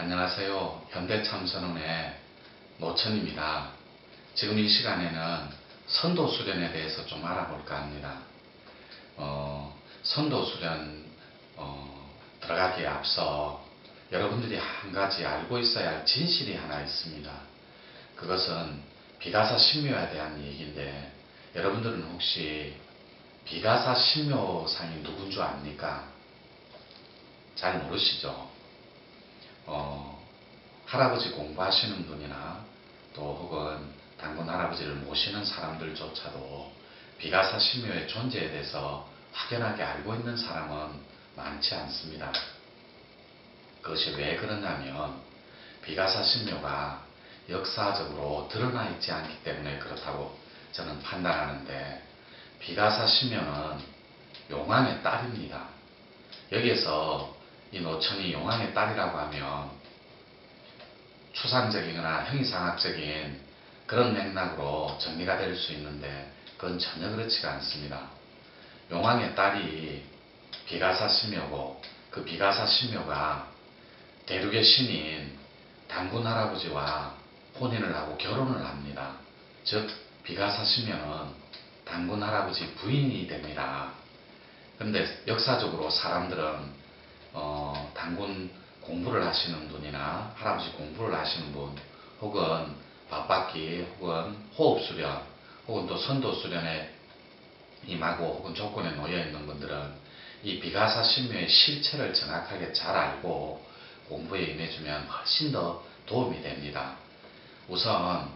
안녕하세요. 현대참선원의 노천입니다. 지금 이 시간에는 선도수련에 대해서 좀 알아볼까 합니다. 선도수련 들어가기에 앞서 여러분들이 한 가지 알고 있어야 할 진실이 하나 있습니다. 그것은 비가사신묘에 대한 얘기인데, 여러분들은 혹시 비가사신묘상이 누군 줄 압니까? 잘 모르시죠? 할아버지 공부하시는 분이나 또 혹은 단군 할아버지를 모시는 사람들조차도 비가사신묘의 존재에 대해서 확연하게 알고 있는 사람은 많지 않습니다. 그것이 왜 그러냐면 비가사신묘가 역사적으로 드러나 있지 않기 때문에 그렇다고 저는 판단하는데, 비가사신묘는 용왕의 딸입니다. 여기에서 이 노천이 용왕의 딸이라고 하면 추상적이거나 형이상학적인 그런 맥락으로 정리가 될 수 있는데, 그건 전혀 그렇지가 않습니다. 용왕의 딸이 비가사신묘고, 그 비가사신묘가 대륙의 신인 단군 할아버지와 혼인을 하고 결혼을 합니다. 즉 비가사신묘는 단군 할아버지 부인이 됩니다. 그런데 역사적으로 사람들은 단군 공부를 하시는 분이나 할아버지 공부를 하시는 분, 혹은 밥받기, 혹은 호흡수련, 혹은 또 선도수련에 임하고 혹은 조건에 놓여 있는 분들은 이 비가사신묘의 실체를 정확하게 잘 알고 공부에 임해주면 훨씬 더 도움이 됩니다. 우선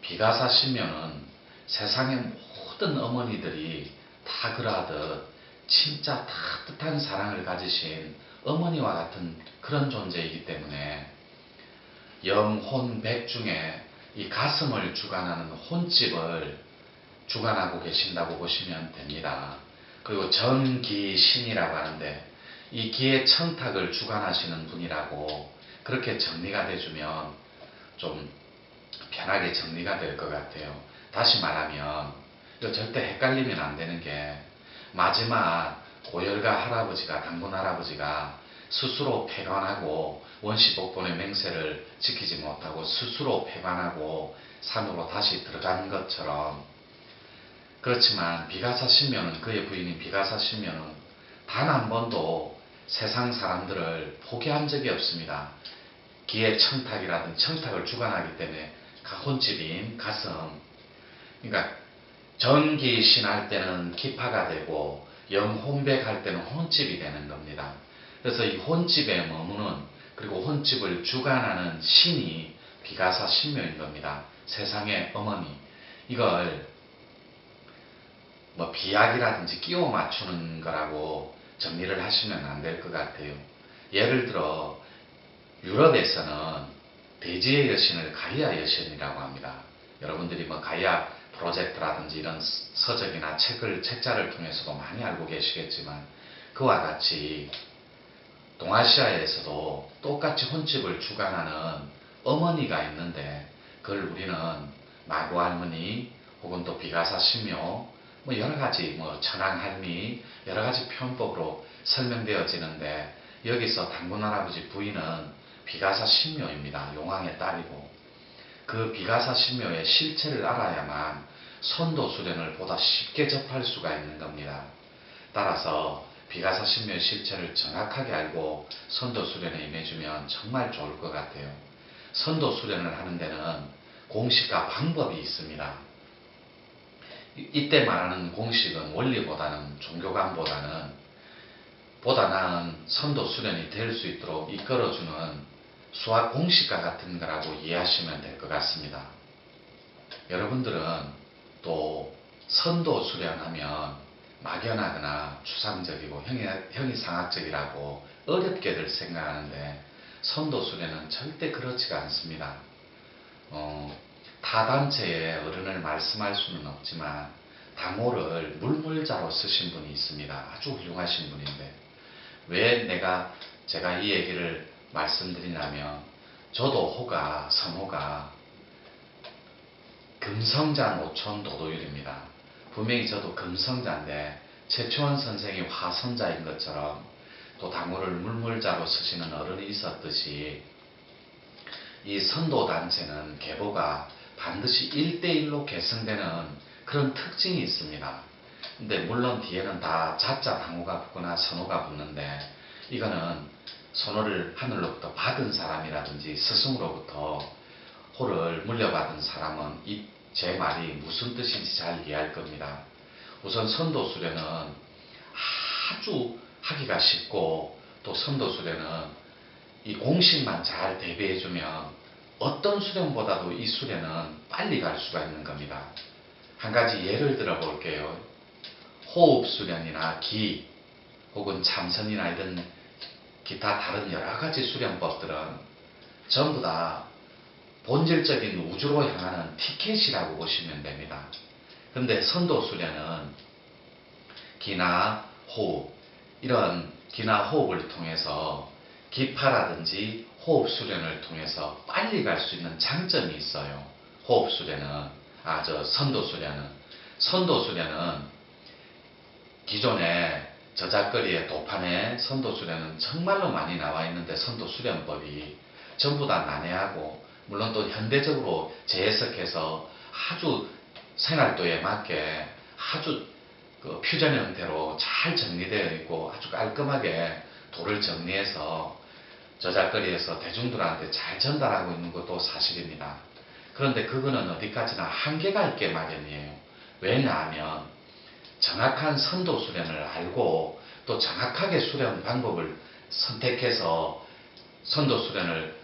비가사신묘는 세상의 모든 어머니들이 다 그러하듯 진짜 따뜻한 사랑을 가지신 어머니와 같은 그런 존재이기 때문에 영혼백 중에 이 가슴을 주관하는 혼집을 주관하고 계신다고 보시면 됩니다. 그리고 전기신이라고 하는데, 이 기의 청탁을 주관하시는 분이라고 그렇게 정리가 돼주면 좀 편하게 정리가 될 것 같아요. 다시 말하면 이거 절대 헷갈리면 안 되는 게, 마지막 고열가 할아버지가, 단군 할아버지가 스스로 폐관하고 원시복본의 맹세를 지키지 못하고 스스로 폐관하고 산으로 다시 들어간 것처럼, 그렇지만 비가사신묘는, 그의 부인인 비가사신묘는 단 한 번도 세상 사람들을 포기한 적이 없습니다. 기의 청탁이라든지 청탁을 주관하기 때문에 혼집인 가슴, 그러니까 전기신 할 때는 기파가 되고 영혼백 할 때는 혼집이 되는 겁니다. 그래서 이 혼집에 머무는, 그리고 혼집을 주관하는 신이 비가사신묘인 겁니다. 세상의 어머니. 이걸 뭐 비약이라든지 끼워 맞추는 거라고 정리를 하시면 안 될 것 같아요. 예를 들어 유럽에서는 대지의 여신을 가이아 여신이라고 합니다. 여러분들이 뭐 가이아 프로젝트라든지 이런 서적이나 책자를 통해서도 많이 알고 계시겠지만, 그와 같이 동아시아에서도 똑같이 혼집을 주관하는 어머니가 있는데, 그걸 우리는 마구할머니 혹은 또 비가사신묘, 뭐 여러가지 천황할미, 여러가지 표현법으로 설명되어지는데, 여기서 단군 할아버지 부인은 비가사신묘입니다. 용왕의 딸이고, 그 비가사신묘의 실체를 알아야만 선도수련을 보다 쉽게 접할 수가 있는 겁니다. 따라서 비가사신묘의 실체를 정확하게 알고 선도수련에 임해주면 정말 좋을 것 같아요. 선도수련을 하는 데는 공식과 방법이 있습니다. 이때 말하는 공식은 원리보다는, 종교관보다는 보다 나은 선도수련이 될 수 있도록 이끌어주는 수학 공식과 같은 거라고 이해하시면 될 것 같습니다. 여러분들은 또 선도수련하면 막연하거나 추상적이고 형이상학적이라고 어렵게들 생각하는데, 선도수련은 절대 그렇지가 않습니다. 타 단체의 어른을 말씀할 수는 없지만 당호를 물물자로 쓰신 분이 있습니다. 아주 훌륭하신 분인데, 왜 제가 이 얘기를 말씀드리냐면, 저도 성호가 금성자 노천 도도율입니다. 분명히 저도 금성자인데 최초원 선생이 화성자인 것처럼 또 당호를 물물자로 쓰시는 어른이 있었듯이, 이 선도단체는 계보가 반드시 1대1로 계승되는 그런 특징이 있습니다. 근데 물론 뒤에는 다 자자 당호가 붙거나 선호가 붙는데, 이거는 선호를 하늘로부터 받은 사람이라든지 스승으로부터 호를 물려받은 사람은 제 말이 무슨 뜻인지 잘 이해할 겁니다. 우선 선도수련은 아주 하기가 쉽고, 또 선도수련은 이 공식만 잘 대비해주면 어떤 수련보다도 이 수련은 빨리 갈 수가 있는 겁니다. 한 가지 예를 들어 볼게요. 호흡수련이나 기 혹은 참선이나 이런 기타 다른 여러 가지 수련법들은 전부 다 본질적인 우주로 향하는 티켓이라고 보시면 됩니다. 그런데 선도수련은 기나 호흡, 이런 기나 호흡을 통해서 기파라든지 호흡수련을 통해서 빨리 갈 수 있는 장점이 있어요. 선도수련은 기존에 저작거리에 도판에 선도수련은 정말로 많이 나와 있는데, 선도수련법이 전부 다 난해하고, 물론 또 현대적으로 재해석해서 아주 생활도에 맞게 아주 퓨전 형태로 잘 정리되어 있고 아주 깔끔하게 도를 정리해서 저작거리에서 대중들한테 잘 전달하고 있는 것도 사실입니다. 그런데 그거는 어디까지나 한계가 있게 마련이에요. 왜냐하면 정확한 선도 수련을 알고 또 정확하게 수련 방법을 선택해서 선도 수련을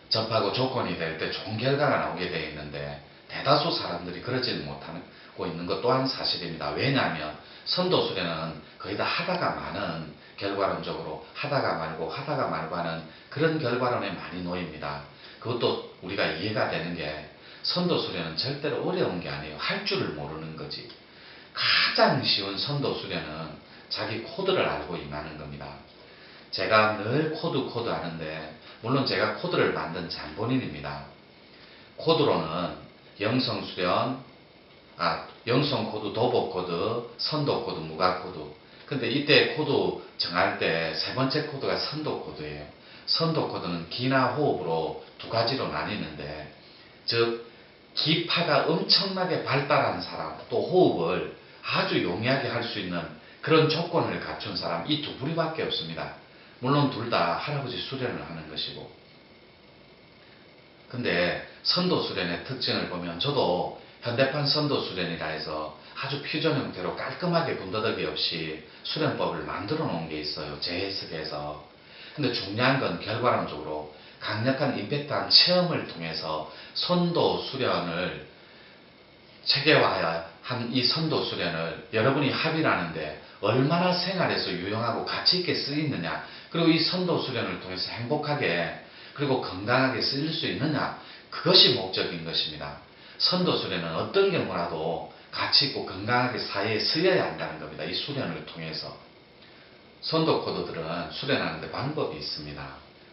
접하고 조건이 될 때 좋은 결과가 나오게 되어 있는데, 대다수 사람들이 그러지는 못하고 있는 것 또한 사실입니다. 왜냐하면 선도 수련은 거의 다 하다가 마는, 결과론적으로 하다가 말고 하는 그런 결과론에 많이 놓입니다. 그것도 우리가 이해가 되는 게, 선도 수련은 절대로 어려운 게 아니에요. 할 줄을 모르는 거지. 가장 쉬운 선도 수련은 자기 코드를 알고 임하는 겁니다. 제가 늘 코드 하는데, 물론 제가 코드를 만든 장본인입니다. 코드로는 영성수련, 영성코드, 도법코드, 선도코드, 무가코드. 근데 이때 코드 정할 때 세 번째 코드가 선도코드예요. 선도코드는 기나 호흡으로 두 가지로 나뉘는데, 즉 기파가 엄청나게 발달한 사람, 또 호흡을 아주 용이하게 할 수 있는 그런 조건을 갖춘 사람, 이 두 부류밖에 없습니다. 물론 둘 다 할아버지 수련을 하는 것이고. 근데 선도 수련의 특징을 보면, 저도 현대판 선도 수련이라 해서 아주 퓨전 형태로 깔끔하게 군더더기 없이 수련법을 만들어 놓은 게 있어요. 재해석해서. 근데 중요한 건 결과론적으로 강력한 임팩트한 체험을 통해서 선도 수련을 체계화한 이 선도 수련을 여러분이 합의를 하는데 얼마나 생활에서 유용하고 가치 있게 쓰이느냐, 그리고 이 선도 수련을 통해서 행복하게 그리고 건강하게 쓰일 수 있느냐, 그것이 목적인 것입니다. 선도 수련은 어떤 경우라도 가치 있고 건강하게 사회에 쓰여야 한다는 겁니다. 이 수련을 통해서. 선도 코드들은 수련하는 데 방법이 있습니다.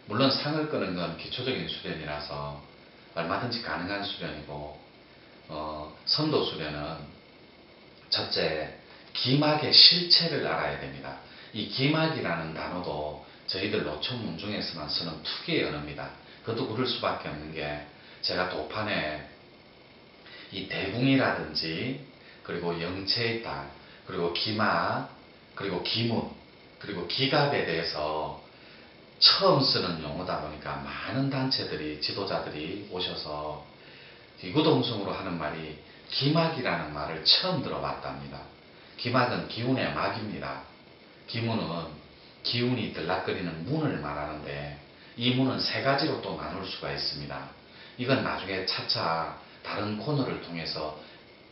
물론 상을 끄는 건 기초적인 수련이라서 얼마든지 가능한 수련이고, 선도 수련은 첫째, 기막의 실체를 알아야 됩니다. 이 기막이라는 단어도 저희들 노천문 중에서만 쓰는 특유의 언어입니다. 그것도 그럴 수밖에 없는 게, 제가 도판에 이 대궁이라든지, 그리고 영체의 땅, 그리고 기막, 그리고 기문, 그리고 기갑에 대해서 처음 쓰는 용어다 보니까 많은 단체들이, 지도자들이 오셔서 기구동성으로 하는 말이 기막이라는 말을 처음 들어봤답니다. 기막은 기운의 막입니다. 기문은 기운이 들락거리는 문을 말하는데, 이 문은 세 가지로 또 나눌 수가 있습니다. 이건 나중에 차차 다른 코너를 통해서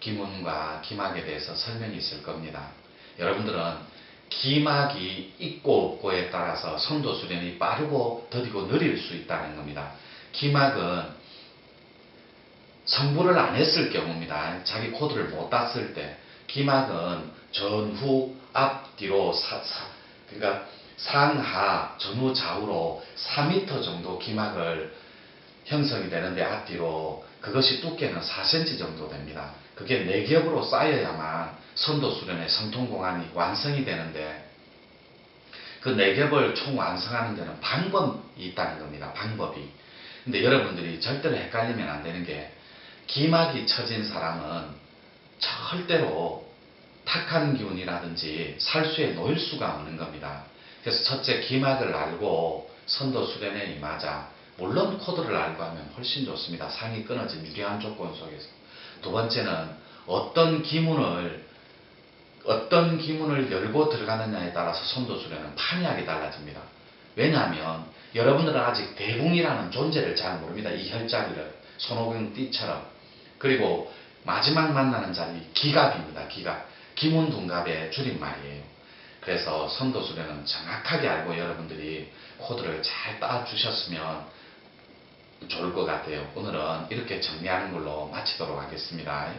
기문과 기막에 대해서 설명이 있을 겁니다. 여러분들은 기막이 있고 없고에 따라서 선도 수련이 빠르고 더디고 느릴 수 있다는 겁니다. 기막은 성불을 안 했을 경우입니다. 자기 코드를 못 땄을 때. 기막은 전후, 앞, 뒤로 그러니까 상하, 전후, 좌우로 4m 정도 기막을 형성이 되는데, 앞뒤로 그것이 두께는 4cm 정도 됩니다. 그게 4겹으로 쌓여야만 선도 수련의 성통 공안이 완성이 되는데, 그 4겹을 총 완성하는 데는 방법이 있다는 겁니다. 방법이. 근데 여러분들이 절대로 헷갈리면 안 되는 게, 기막이 처진 사람은 절대로 탁한 기운이라든지 살수에 놓일 수가 없는 겁니다. 그래서 첫째, 기막을 알고 선도 수련에 임하자. 물론 코드를 알고 하면 훨씬 좋습니다. 상이 끊어진 유리한 조건 속에서. 두 번째는 어떤 기문을 열고 들어가느냐에 따라서 선도 수련은 판이하게 달라집니다. 왜냐하면 여러분들은 아직 대궁이라는 존재를 잘 모릅니다. 이 혈자리를 손오공 띠처럼. 그리고 마지막 만나는 자리 기갑입니다. 기갑. 기문둔갑의 줄임말이에요. 그래서 선도 수련은 정확하게 알고 여러분들이 코드를 잘 따주셨으면 좋을 것 같아요. 오늘은 이렇게 정리하는 걸로 마치도록 하겠습니다.